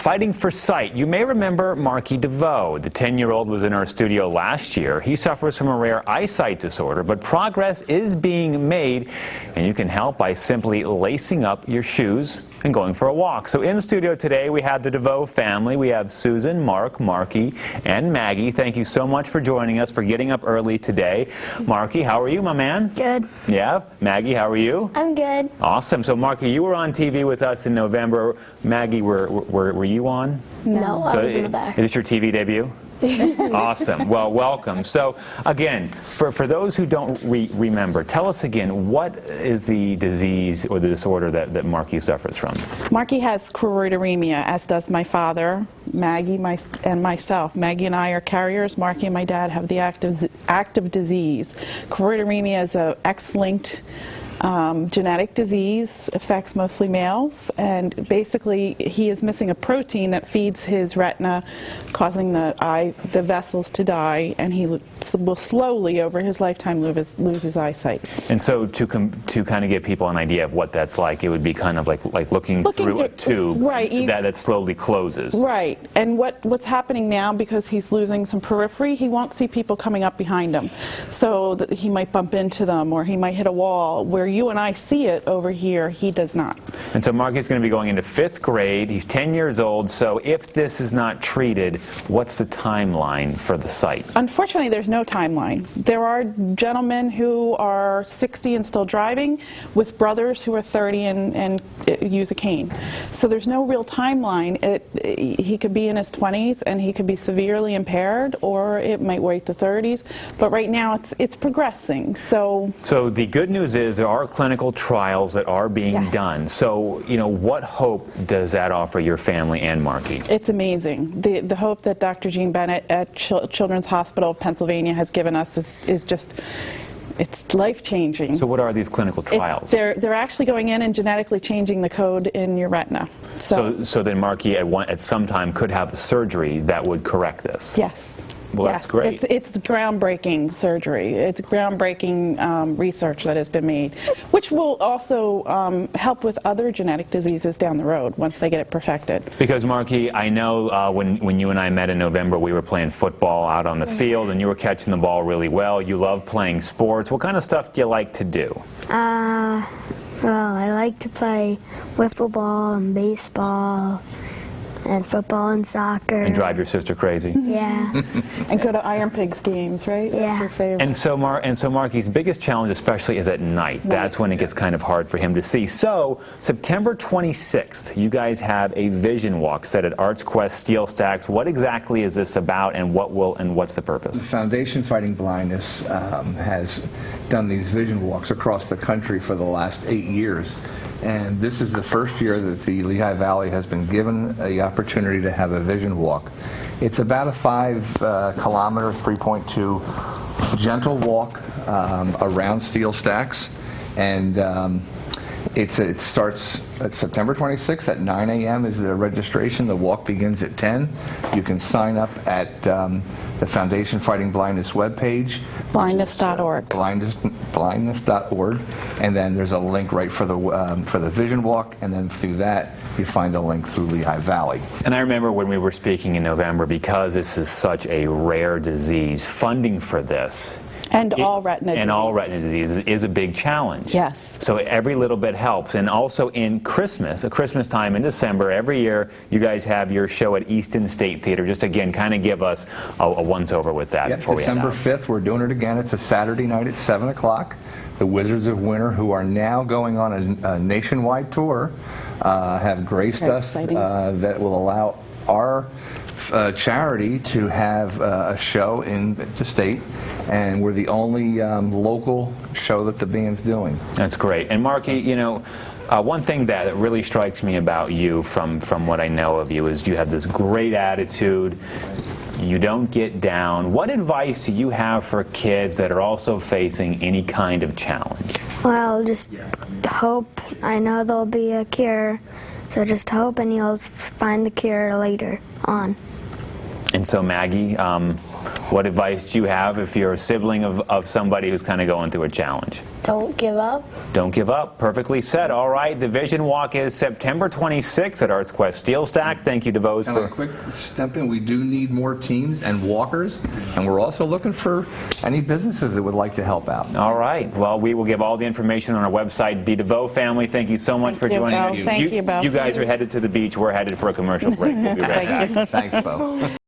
fighting for sight. You may remember Marky DeVoe. The 10-year-old was in our studio last year. He suffers from a rare eyesight disorder, but progress is being made, and you can help by simply lacing up your shoes and going for a walk. So in the studio today, we have the DeVoe family. We have Susan, Mark, Marky, and Maggie. Thank you so much for joining us, for getting up early today. Marky, how are you, my man? Good. Yeah? Maggie, how are you? I'm good. Awesome. So, Marky, you were on TV with us in November. Maggie, were you on? No, I was in the back. Is this your TV debut? Awesome. Well, welcome. So, again, for those who don't remember, tell us again, what is the disease or the disorder that Marky suffers from? Marky has choroideremia, as does my father, Maggie, and myself. Maggie and I are carriers. Marky and my dad have the active disease. Choroideremia is an X-linked genetic disease, affects mostly males, and basically he is missing a protein that feeds his retina, causing the vessels to die, and he will slowly over his lifetime lose his eyesight. And so to kind of give people an idea of what that's like, it would be kind of like looking through a tube, right, that slowly closes. Right, and what's happening now, because he's losing some periphery, he won't see people coming up behind him, so that he might bump into them, or he might hit a wall. Where you and I see it over here, he does not. And so Marky's going to be going into 5th grade. He's 10 years old. So if this is not treated, what's the timeline for the sight? Unfortunately, there's no timeline. There are gentlemen who are 60 and still driving, with brothers who are 30 and use a cane. So there's no real timeline. He could be in his 20s and he could be severely impaired, or it might wait to 30s. But right now it's progressing. So the good news is there are clinical trials that are being done. So, you know, what hope does that offer your family and Marky? It's amazing. The hope that Dr. Jean Bennett at Children's Hospital of Pennsylvania has given us is just, it's life-changing. So what are these clinical trials? They're actually going in and genetically changing the code in your retina. So then Marky at some time could have a surgery that would correct this? Yes. Well, that's great. It's groundbreaking surgery. It's groundbreaking research that has been made, which will also help with other genetic diseases down the road once they get it perfected. Because, Marky, I know when you and I met in November, we were playing football out on the field, and you were catching the ball really well. You love playing sports. What kind of stuff do you like to do? Well, I like to play wiffle ball and baseball, and football and soccer. And drive your sister crazy. Yeah. And go to Iron Pigs games, right? Yeah. That's your favorite. And so Marky's biggest challenge especially is at night. That's when it gets kind of hard for him to see. So September 26th, you guys have a vision walk set at Arts Quest Steel Stacks. What exactly is this about, and what's the purpose? The Foundation Fighting Blindness has done these vision walks across the country for the last 8 years. And this is the first year that the Lehigh Valley has been given the opportunity to have a vision walk. It's about a 5-kilometer, 3.2 gentle walk around steel stacks, and it starts at September 26th at 9 a.m. is the registration. The walk begins at 10. You can sign up at the Foundation Fighting Blindness webpage. Blindness.org. Blindness.org, and then there's a link right for the vision walk, and then through that you find the link through Lehigh Valley. And I remember when we were speaking in November, because this is such a rare disease, funding for this all retina disease is a big challenge. Yes. So every little bit helps. And also in Christmas time in December, every year you guys have your show at Easton State Theater. Just again, kind of give us a once-over with that. Yep, before December we head out. 5th, we're doing it again. It's a Saturday night at 7 o'clock. The Wizards of Winter, who are now going on a nationwide tour, have graced us that will allow our charity to have a show in the state, and we're the only local show that the band's doing. That's great. And Marky, you know, one thing that really strikes me about you from what I know of you is you have this great attitude. You don't get down. What advice do you have for kids that are also facing any kind of challenge? Well, just hope. I know there'll be a cure, so just hope and you'll find the cure later on. And so Maggie, What advice do you have if you're a sibling of somebody who's kind of going through a challenge? Don't give up. Don't give up. Perfectly said. All right, the Vision Walk is September 26th at Arts Quest Steel Stack. Thank you, DeVos, And a quick step in, we do need more teams and walkers, and we're also looking for any businesses that would like to help out. All right. Well, we will give all the information on our website. The DeVos family, thank you so much for you, joining Bo. us. Thank you, Bo. You guys are headed to the beach. We're headed for a commercial break. We'll be right back. Thanks, Bo.